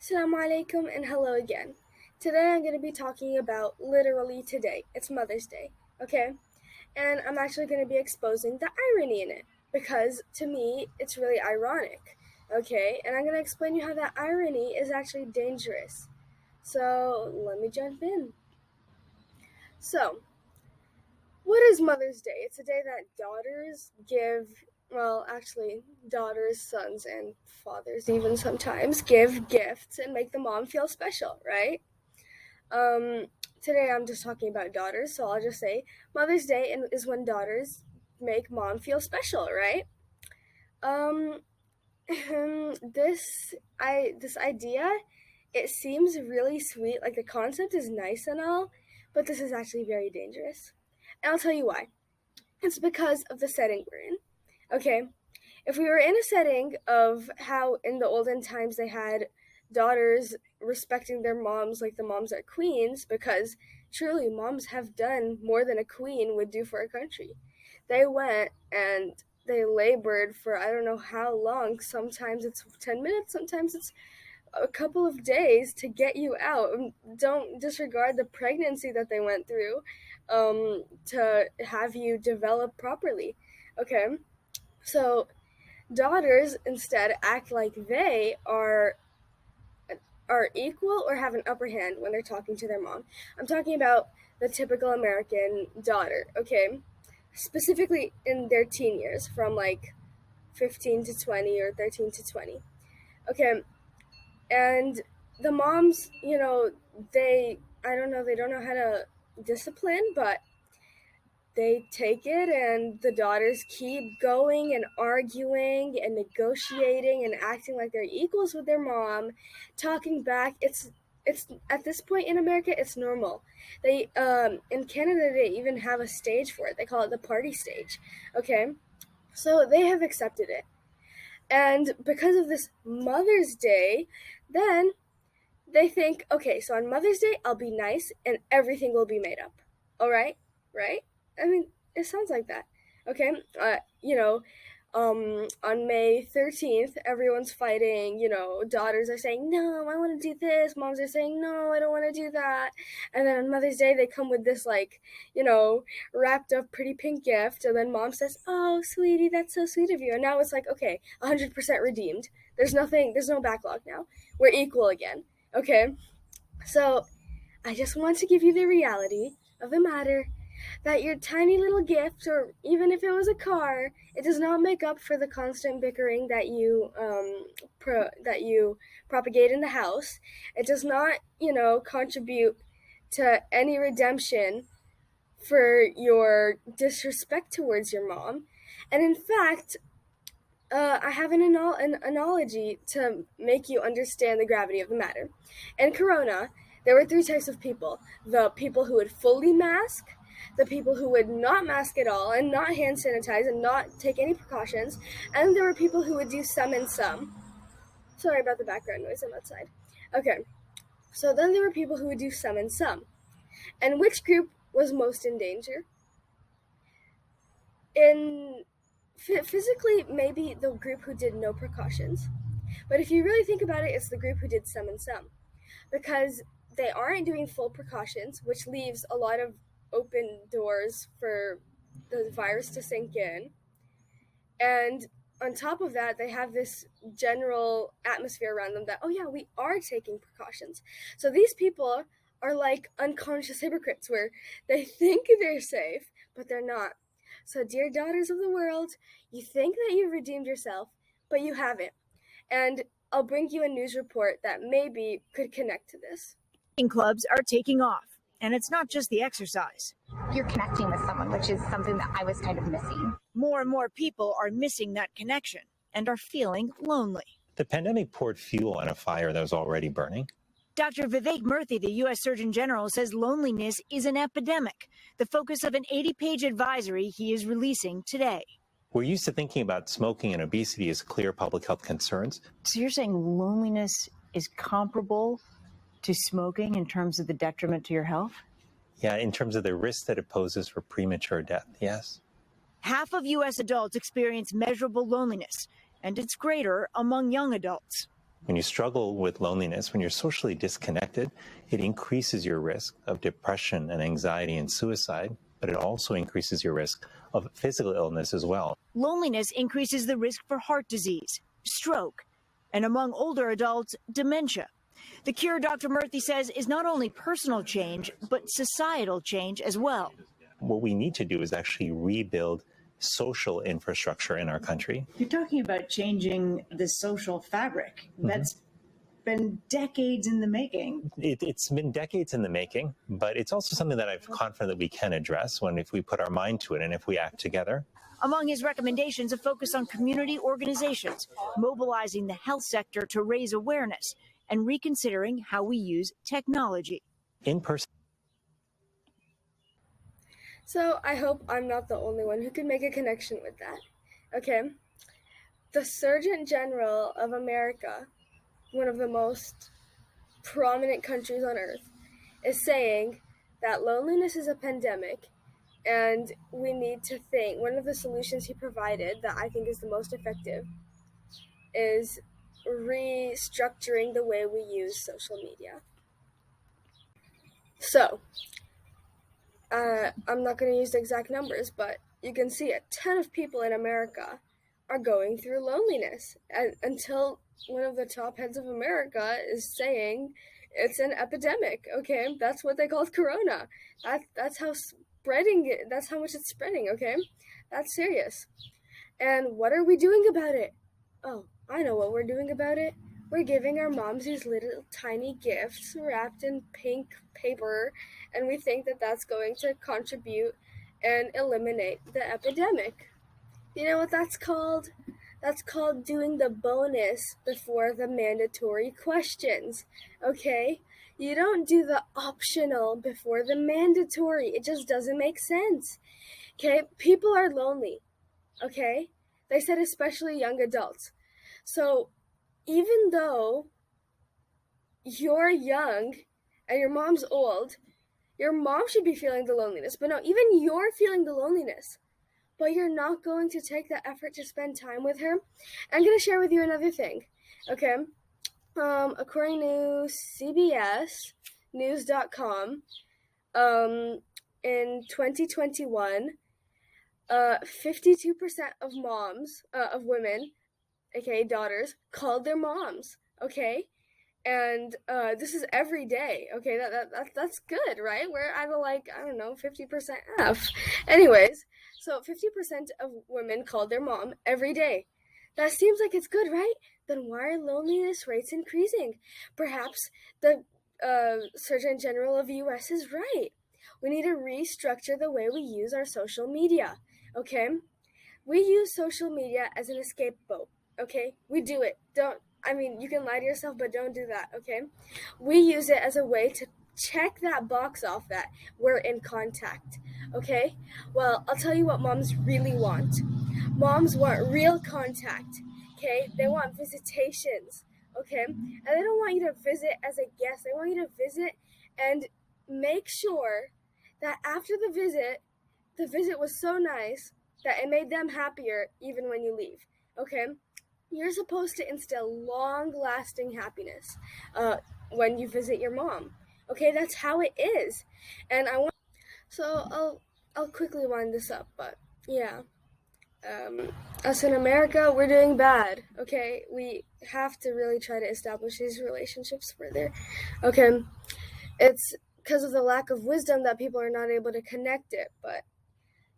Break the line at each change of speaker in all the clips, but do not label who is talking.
Assalamu alaikum and hello again. Today I'm going to be talking about literally today. It's Mother's Day, okay? And I'm actually going to be exposing the irony in it because to me it's really ironic, okay? And I'm going to explain you how that irony is actually dangerous. So let me jump in. So, what is Mother's Day? It's a day that daughters, sons, and fathers even sometimes give gifts and make the mom feel special, right? Um, Today I'm just talking about daughters, so I'll just say Mother's Day is when daughters make mom feel special, right? Um, this idea, it seems really sweet, like the concept is nice and all, but this is actually very dangerous. And I'll tell you why. It's because of the setting we're in. Okay, if we were in a setting of how in the olden times they had daughters respecting their moms like the moms are queens, because truly moms have done more than a queen would do for a country. They went and they labored for I don't know how long. Sometimes it's 10 minutes, sometimes it's a couple of days to get you out. Don't disregard the pregnancy that they went through to have you develop properly. Okay, so daughters instead act like they are equal or have an upper hand when they're talking to their mom. I'm talking about the typical American daughter, okay? Specifically in their teen years, from like 15 to 20 or 13 to 20. Okay, and the moms, I don't know, they don't know how to discipline, but they take it and the daughters keep going and arguing and negotiating and acting like they're equals with their mom, talking back. It's at this point in America it's normal. They in Canada they even have a stage for it. They call it the party stage. Okay? So they have accepted it. And because of this Mother's Day, then they think, okay, so on Mother's Day I'll be nice and everything will be made up. All right? Right? I mean, it sounds like that. Okay, on May 13th, everyone's fighting. Daughters are saying, no, I want to do this. Moms are saying, no, I don't want to do that. And then on Mother's Day, they come with this, wrapped up pretty pink gift. And then mom says, oh, sweetie, that's so sweet of you. And now it's like, okay, 100% redeemed. There's no backlog now. We're equal again. Okay, so I just want to give you the reality of the matter that your tiny little gift, or even if it was a car, it does not make up for the constant bickering that you propagate in the house. It does not, contribute to any redemption for your disrespect towards your mom. And in fact, I have an analogy to make you understand the gravity of the matter. In Corona, there were three types of people: the people who would fully mask, the people who would not mask at all and not hand sanitize and not take any precautions, and there were people who would do some and some. Sorry about the background noise, I'm outside. Okay, so then there were people who would do some and some. And which group was most in danger? In physically, maybe the group who did no precautions. But if you really think about it, it's the group who did some and some. Because they aren't doing full precautions, which leaves a lot of open doors for the virus to sink in. And on top of that, they have this general atmosphere around them that, oh yeah, we are taking precautions. So these people are like unconscious hypocrites where they think they're safe, but they're not. So, dear daughters of the world, you think that you've redeemed yourself, but you haven't. And I'll bring you a news report that maybe could connect to this.
Clubs are taking off, and it's not just the exercise.
You're connecting with someone, which is something that I was kind of missing.
More and more people are missing that connection and are feeling lonely.
The pandemic poured fuel on a fire that was already burning.
Dr. Vivek Murthy, the U.S. Surgeon General, says loneliness is an epidemic, the focus of an 80-page advisory he is releasing today.
We're used to thinking about smoking and obesity as clear public health concerns.
So you're saying loneliness is comparable to smoking in terms of the detriment to your health?
Yeah, in terms of the risk that it poses for premature death, yes.
Half of U.S. adults experience measurable loneliness, and it's greater among young adults.
When you struggle with loneliness, when you're socially disconnected, it increases your risk of depression and anxiety and suicide, but it also increases your risk of physical illness as well.
Loneliness increases the risk for heart disease, stroke, and among older adults, dementia. The cure, Dr. Murthy says, is not only personal change, but societal change as well.
What we need to do is actually rebuild social infrastructure in our country.
You're talking about changing the social fabric. That's been decades in the making.
It's been decades in the making, but it's also something that I'm confident that we can address if we put our mind to it and if we act together.
Among his recommendations, a focus on community organizations, mobilizing the health sector to raise awareness, and reconsidering how we use technology.
In person.
So I hope I'm not the only one who can make a connection with that. Okay. The Surgeon General of America, one of the most prominent countries on earth, is saying that loneliness is a pandemic and we need to think. One of the solutions he provided that I think is the most effective is restructuring the way we use social media. So, I'm not going to use the exact numbers, but you can see a ton of people in America are going through loneliness until one of the top heads of America is saying it's an epidemic. Okay, that's what they called Corona. That's how that's how much it's spreading. Okay, that's serious. And what are we doing about it? Oh, I know what we're doing about it. We're giving our moms these little tiny gifts wrapped in pink paper, and we think that that's going to contribute and eliminate the epidemic. You know what that's called? That's called doing the bonus before the mandatory questions, okay? You don't do the optional before the mandatory. It just doesn't make sense, okay? People are lonely, okay? They said especially young adults. So even though you're young and your mom's old, your mom should be feeling the loneliness. But no, even you're feeling the loneliness. But you're not going to take the effort to spend time with her. I'm going to share with you another thing, okay? According to CBSnews.com, in 2021, 52% of moms, of women, aka daughters, called their moms, okay? And this is every day, okay? That's good, right? We're at 50% F. Anyways, so 50% of women called their mom every day. That seems like it's good, right? Then why are loneliness rates increasing? Perhaps the Surgeon General of the U.S. is right. We need to restructure the way we use our social media, okay? We use social media as an escape boat, okay? We do it. You can lie to yourself, but don't do that, okay? We use it as a way to check that box off that we're in contact, okay? Well, I'll tell you what moms really want. Moms want real contact, okay? They want visitations, okay? And they don't want you to visit as a guest. They want you to visit and make sure that after the visit was so nice that it made them happier even when you leave, okay? You're supposed to instill long-lasting happiness when you visit your mom. Okay, that's how it is. And I'll quickly wind this up, but yeah. Us in America, we're doing bad, okay? We have to really try to establish these relationships further, okay? It's because of the lack of wisdom that people are not able to connect it, but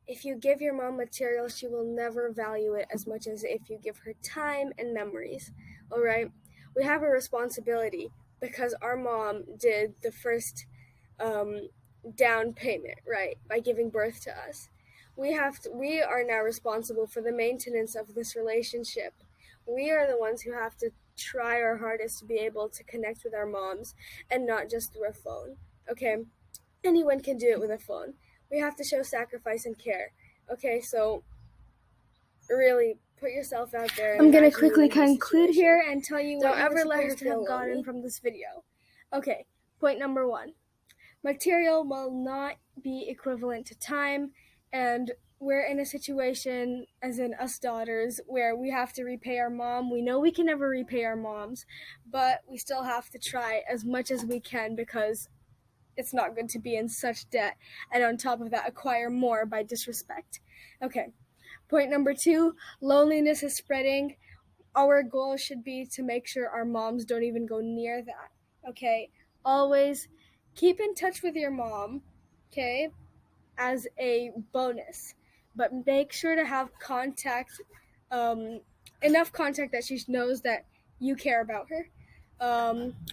if you give your mom material, she will never value it as much as if you give her time and memories, all right? We have a responsibility because our mom did the first down payment, right, by giving birth to us. We are now responsible for the maintenance of this relationship. We are the ones who have to try our hardest to be able to connect with our moms and not just through a phone, okay? Anyone can do it with a phone. We have to show sacrifice and care. Okay, so really put yourself out there. I'm going to quickly conclude here and tell you what ever letters have gotten from this video. Okay, point number 1. Material will not be equivalent to time, and we're in a situation, as in us daughters, where we have to repay our mom. We know we can never repay our moms, but we still have to try as much as we can because it's not good to be in such debt and on top of that acquire more by disrespect. Okay, point number 2, loneliness is spreading. Our goal should be to make sure our moms don't even go near that. Okay, always keep in touch with your mom, okay, as a bonus, but make sure to have contact, enough contact that she knows that you care about her.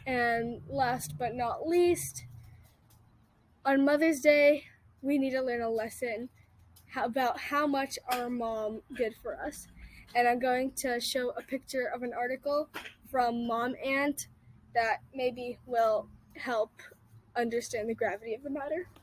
And last but not least, on Mother's Day, we need to learn a lesson about how much our mom did for us. And I'm going to show a picture of an article from Mom Ant that maybe will help understand the gravity of the matter.